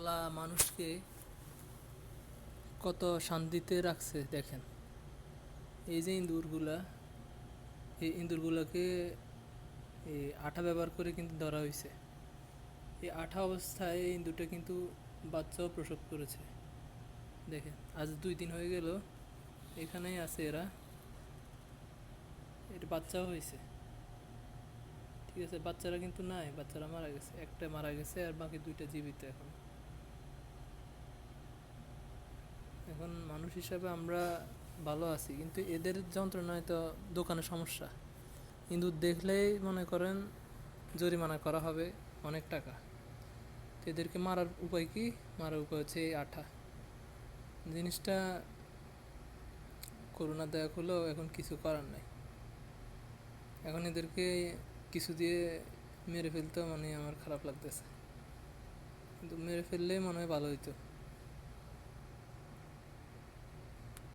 আল্লাহ মানুষকে কত শান্তিতে রাখছে দেখেন। এই যে ইঁদুরগুলা, এই ইঁদুরগুলোকে এই আঠা ব্যবহার করে কিন্তু ধরা হয়েছে। এই আঠা অবস্থায় এই ইঁদুরটা কিন্তু বাচ্চাও প্রসব করেছে। দেখেন, আজ 2 দিন হয়ে গেল এখানেই আছে এরা, এর বাচ্চাও হয়েছে। ঠিক আছে, বাচ্চারা কিন্তু নাই, বাচ্চারা মারা গেছে, একটা মারা গেছে আর বাকি 2টা জীবিত। এখন এখন মানুষ হিসাবে আমরা ভালো আছি, কিন্তু এদের যন্ত্রণায় তো দোকানে সমস্যা। ইঁদুর দেখলেই মনে করেন জরিমানা করা হবে অনেক টাকা। তো এদেরকে মারার উপায় কি? মারার উপায় হচ্ছে এই আঠা জিনিসটা। করোনা দেয়া হলেও এখন কিছু করার নাই। এখন এদেরকে কিছু দিয়ে মেরে ফেলতে মানে আমার খারাপ লাগতেছে, কিন্তু মেরে ফেললেই মনে হয় ভালো হইতো।